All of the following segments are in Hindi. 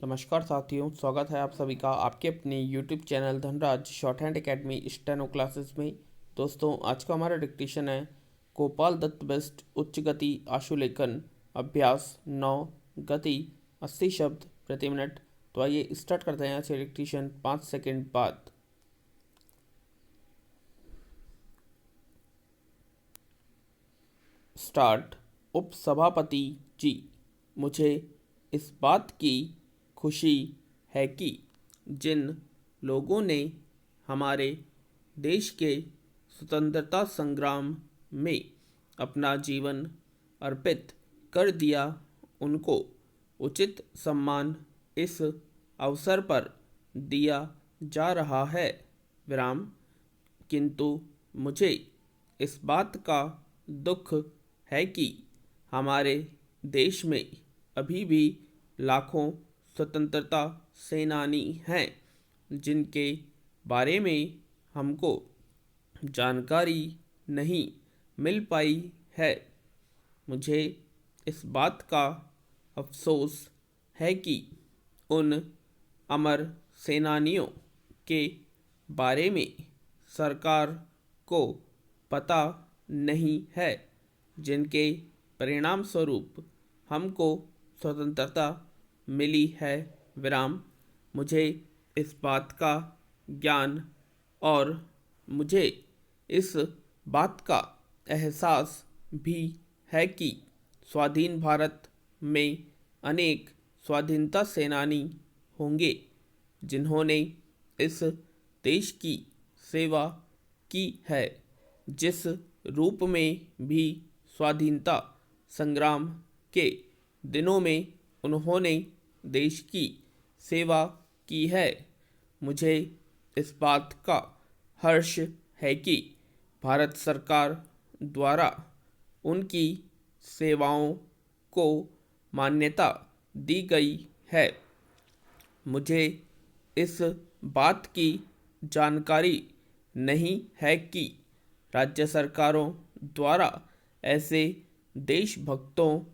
नमस्कार साथियों, स्वागत है आप सभी का आपके अपने YouTube channel Dhanraj short hand academy steno classes में। दोस्तों, आज का हमारा डिक्टेशन है गोपाल दत्त बेस्ट उच्च गति आशुलेखन अभ्यास 9 गति 80 शब्द प्रति मिनट। तो आइए स्टार्ट करते हैं आज के डिक्टेशन 5 सेकंड बाद। स्टार्ट। उपसभापति जी, मुझे इस बात की खुशी है कि जिन लोगों ने हमारे देश के स्वतंत्रता संग्राम में अपना जीवन अर्पित कर दिया, उनको उचित सम्मान इस अवसर पर दिया जा रहा है। विराम। किंतु मुझे इस बात का दुख है कि हमारे देश में अभी भी लाखों स्वतंत्रता सेनानी हैं जिनके बारे में हमको जानकारी नहीं मिल पाई है। मुझे इस बात का अफसोस है कि उन अमर सेनानियों के बारे में सरकार को पता नहीं है, जिनके परिणाम स्वरूप हमको स्वतंत्रता मिली है। विराम। मुझे इस बात का ज्ञान और मुझे इस बात का एहसास भी है कि स्वाधीन भारत में अनेक स्वाधीनता सेनानी होंगे जिन्होंने इस देश की सेवा की है। जिस रूप में भी स्वाधीनता संग्राम के दिनों में उन्होंने देश की सेवा की है, मुझे इस बात का हर्ष है कि भारत सरकार द्वारा उनकी सेवाओं को मान्यता दी गई है। मुझे इस बात की जानकारी नहीं है कि राज्य सरकारों द्वारा ऐसे देशभक्तों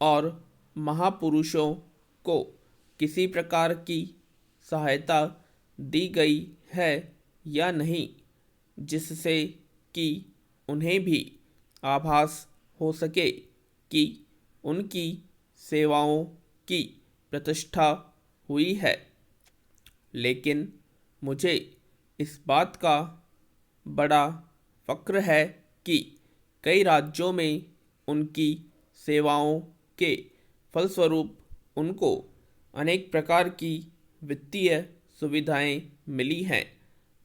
और महापुरुषों को किसी प्रकार की सहायता दी गई है या नहीं, जिससे कि उन्हें भी आभास हो सके कि उनकी सेवाओं की प्रतिष्ठा हुई है। लेकिन मुझे इस बात का बड़ा फक्र है कि कई राज्यों में उनकी सेवाओं के फलस्वरूप उनको अनेक प्रकार की वित्तीय सुविधाएं मिली हैं।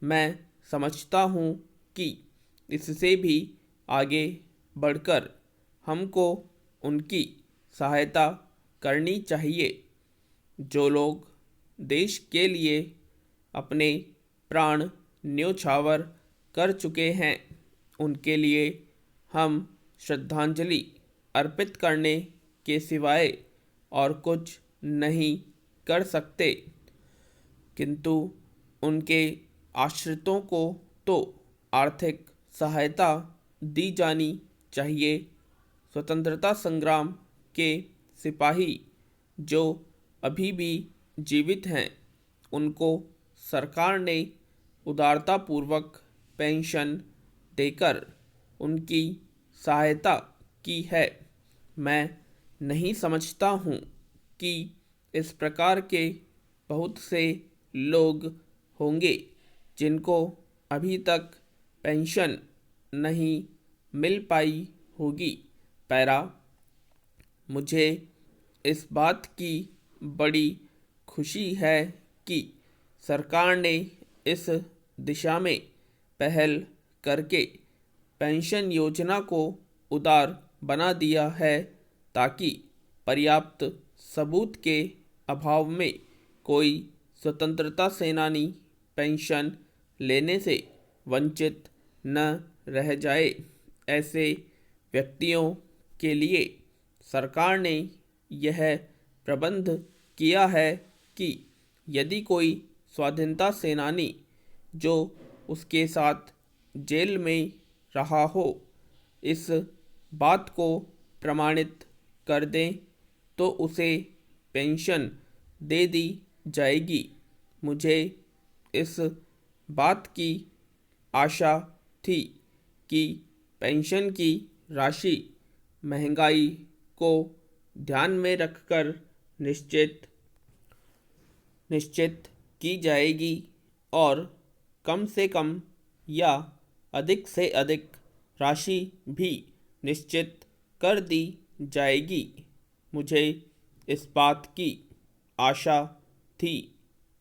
मैं समझता हूँ कि इससे भी आगे बढ़कर हमको उनकी सहायता करनी चाहिए। जो लोग देश के लिए अपने प्राण न्योछावर कर चुके हैं, उनके लिए हम श्रद्धांजलि अर्पित करने के सिवाय और कुछ नहीं कर सकते। किंतु उनके आश्रितों को तो आर्थिक सहायता दी जानी चाहिए। स्वतंत्रता संग्राम के सिपाही जो अभी भी जीवित हैं, उनको सरकार ने उदारतापूर्वक पेंशन देकर उनकी सहायता की है। मैं नहीं समझता हूँ कि इस प्रकार के बहुत से लोग होंगे जिनको अभी तक पेंशन नहीं मिल पाई होगी। पैरा। मुझे इस बात की बड़ी खुशी है कि सरकार ने इस दिशा में पहल करके पेंशन योजना को उदार बना दिया है, ताकि पर्याप्त सबूत के अभाव में कोई स्वतंत्रता सेनानी पेंशन लेने से वंचित न रह जाए। ऐसे व्यक्तियों के लिए सरकार ने यह प्रबंध किया है कि यदि कोई स्वाधीनता सेनानी जो उसके साथ जेल में रहा हो इस बात को प्रमाणित कर दें, तो उसे पेंशन दे दी जाएगी। मुझे इस बात की आशा थी कि पेंशन की राशि महंगाई को ध्यान में रखकर निश्चित निश्चित की जाएगी और कम से कम या अधिक से अधिक राशि भी निश्चित कर दी जाएगी। मुझे इस बात की आशा थी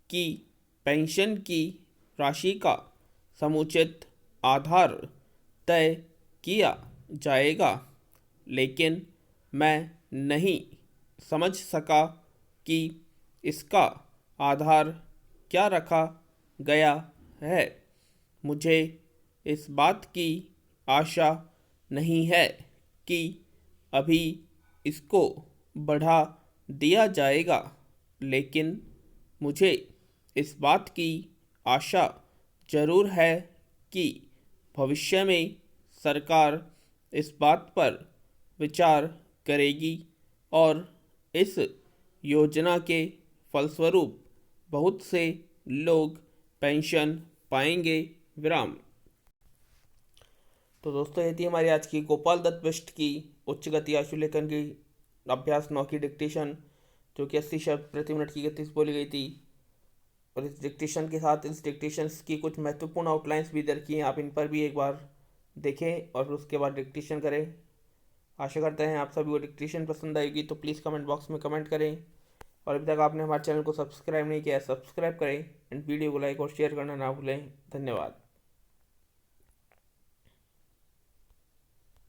कि पेंशन की राशि का समुचित आधार तय किया जाएगा, लेकिन मैं नहीं समझ सका कि इसका आधार क्या रखा गया है। मुझे इस बात की आशा नहीं है कि अभी इसको बढ़ा दिया जाएगा, लेकिन मुझे इस बात की आशा जरूर है कि भविष्य में सरकार इस बात पर विचार करेगी और इस योजना के फलस्वरूप बहुत से लोग पेंशन पाएंगे। विराम। तो दोस्तों, ये थी हमारी आज की गोपाल दत्त बिष्ट की उच्च गति आशुलेखन की अभ्यास 9 की डिक्टेशन, जो कि 80 शब्द प्रति मिनट की गति से बोली गई थी। और इस डिक्टेशन के साथ इस डिक्टेशन की कुछ महत्वपूर्ण आउटलाइंस भी दर्ज की हैं, आप इन पर भी एक बार देखें और उसके बाद डिक्टेशन करें। आशा करते हैं आप सभी को डिक्टेशन पसंद आएगी, तो प्लीज़ कमेंट बॉक्स में कमेंट करें। और अभी तक आपने हमारे चैनल को सब्सक्राइब नहीं किया है, सब्सक्राइब करें एंड वीडियो को लाइक और शेयर करना ना भूलें। धन्यवाद।